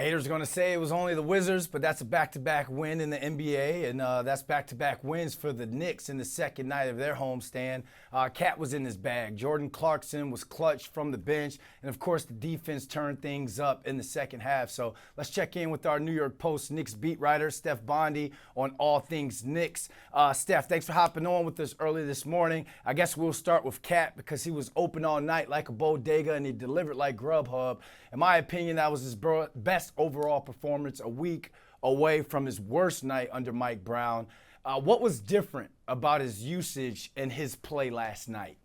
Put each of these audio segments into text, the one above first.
Haters are going to say it was only the Wizards, but that's a back-to-back win in the NBA, and that's back-to-back wins for the Knicks in the second night of their homestand. Cat was in his bag. Jordan Clarkson was clutch from the bench, and of course the defense turned things up in the second half. So let's check in with our New York Post Knicks beat writer, Stefan Bondy, on all things Knicks. Steph, thanks for hopping on with us early this morning. I guess we'll start with Cat because he was open all night like a bodega, and he delivered like Grubhub. In my opinion, that was his best overall performance, a week away from his worst night under Mike Brown. What was different about his usage and his play last night?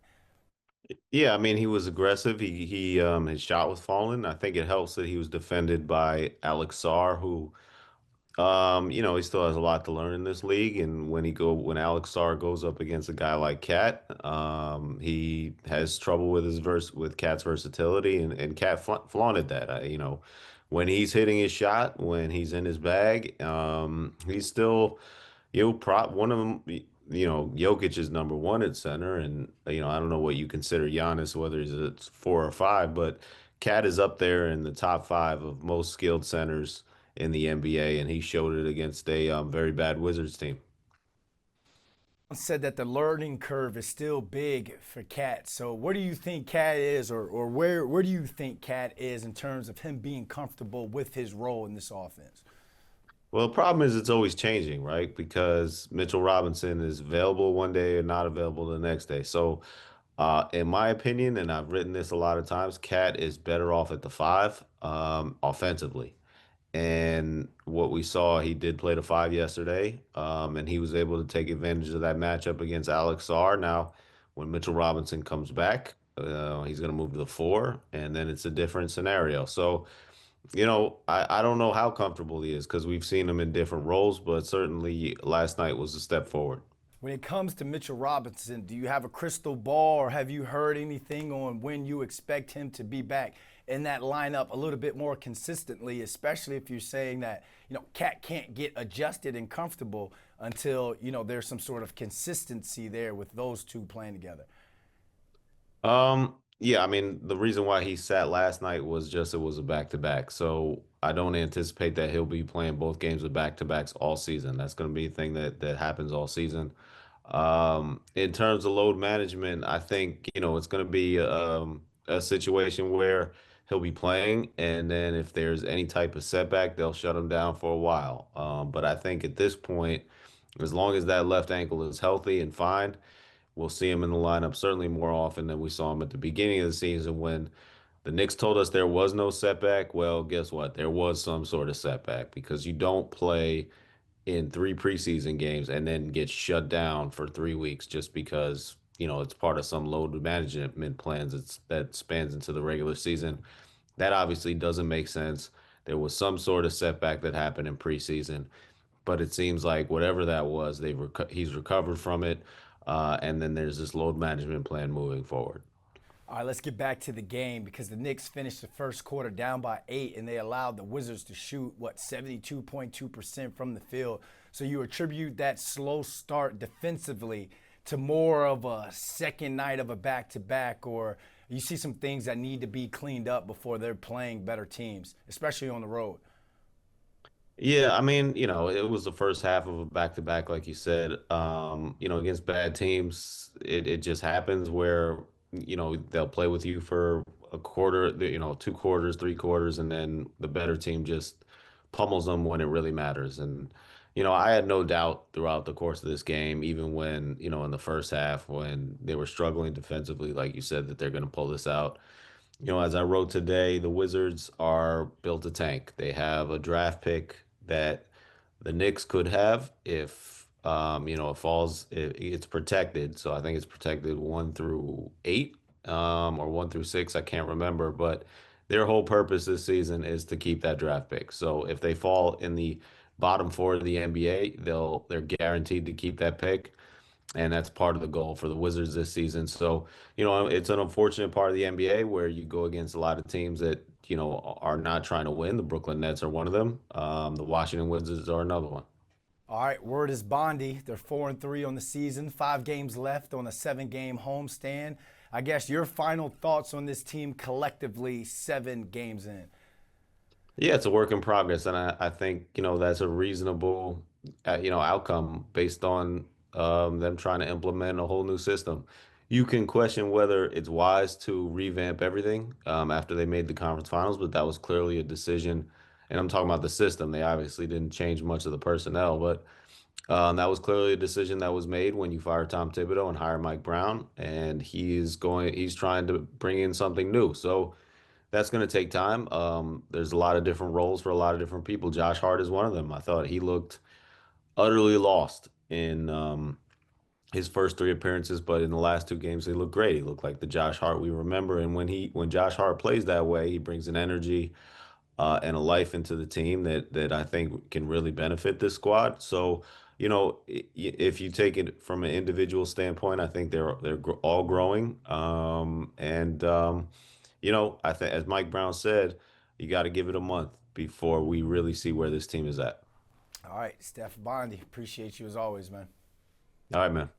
Yeah, I mean, he was aggressive. He his shot was falling. I think it helps that he was defended by Alex Sarr, who he still has a lot to learn in this league. And when Alex Sarr goes up against a guy like Cat, he has trouble with with Cat's versatility, and Cat flaunted that. When he's hitting his shot, when he's in his bag, he's still prop one of them. Jokic is number one at center, and I don't know what you consider Giannis, whether he's a 4 or 5, but Cat is up there in the top 5 of most skilled centers in the NBA, and he showed it against a very bad Wizards team. Said that the learning curve is still big for Cat. So where do you think Cat is, or where do you think Cat is in terms of him being comfortable with his role in this offense? Well, the problem is it's always changing, right? Because Mitchell Robinson is available one day and not available the next day. So, in my opinion, and I've written this a lot of times, Cat is better off at the 5 offensively. And what we saw, he did play the 5 yesterday, and he was able to take advantage of that matchup against Alex Sarr. Now, when Mitchell Robinson comes back, he's going to move to the 4, and then it's a different scenario. So, I don't know how comfortable he is because we've seen him in different roles, but certainly last night was a step forward. When it comes to Mitchell Robinson, do you have a crystal ball, or have you heard anything on when you expect him to be back in that lineup a little bit more consistently, especially if you're saying that, Cat can't get adjusted and comfortable until, there's some sort of consistency there with those two playing together? Yeah, I mean, the reason why he sat last night was just it was a back-to-back. So I don't anticipate that he'll be playing both games with back-to-backs all season. That's going to be a thing that happens all season. In terms of load management, I think, it's going to be a situation where he'll be playing, and then if there's any type of setback, they'll shut him down for a while. But I think at this point, as long as that left ankle is healthy and fine, we'll see him in the lineup certainly more often than we saw him at the beginning of the season when the Knicks told us there was no setback. Well, guess what? There was some sort of setback because you don't play in 3 preseason games and then get shut down for 3 weeks just because, it's part of some load management plans that spans into the regular season. That obviously doesn't make sense. There was some sort of setback that happened in preseason, but it seems like whatever that was, he's recovered from it, and then there's this load management plan moving forward. All right, let's get back to the game because the Knicks finished the first quarter down by 8, and they allowed the Wizards to shoot, 72.2% from the field. So you attribute that slow start defensively to more of a second night of a back-to-back, or you see some things that need to be cleaned up before they're playing better teams, especially on the road? Yeah, I mean, it was the first half of a back-to-back, like you said. Against bad teams, it just happens where, they'll play with you for a quarter, 2 quarters, 3 quarters, and then the better team just pummels them when it really matters. And, I had no doubt throughout the course of this game, even when, in the first half, when they were struggling defensively, like you said, that they're going to pull this out. As I wrote today, the Wizards are built to tank. They have a draft pick that the Knicks could have if it falls. It's protected, so I think it's protected 1 through 8, or 1 through 6. I can't remember, but their whole purpose this season is to keep that draft pick. So if they fall in the bottom 4 of the NBA, they're guaranteed to keep that pick, and that's part of the goal for the Wizards this season. So, it's an unfortunate part of the NBA where you go against a lot of teams that, are not trying to win. The Brooklyn Nets are one of them. The Washington Wizards are another one. All right, word is Bondy. They're 4-3 on the season, 5 games left on a 7-game homestand. I guess your final thoughts on this team collectively 7 games in. Yeah, it's a work in progress, and I think that's a reasonable outcome based on them trying to implement a whole new system. You can question whether it's wise to revamp everything after they made the conference finals, but that was clearly a decision. And I'm talking about the system. They obviously didn't change much of the personnel, but that was clearly a decision that was made when you fire Tom Thibodeau and hire Mike Brown, and he's trying to bring in something new. So that's going to take time. There's a lot of different roles for a lot of different people. Josh Hart is one of them. I thought he looked utterly lost in his first three appearances, but in the last two games, he looked great. He looked like the Josh Hart we remember. And when Josh Hart plays that way, he brings an energy and a life into the team that I think can really benefit this squad. So, if you take it from an individual standpoint, I think they're all growing. I think as Mike Brown said, you got to give it a month before we really see where this team is at. All right, Steph Bondy, appreciate you as always, man. All right, man.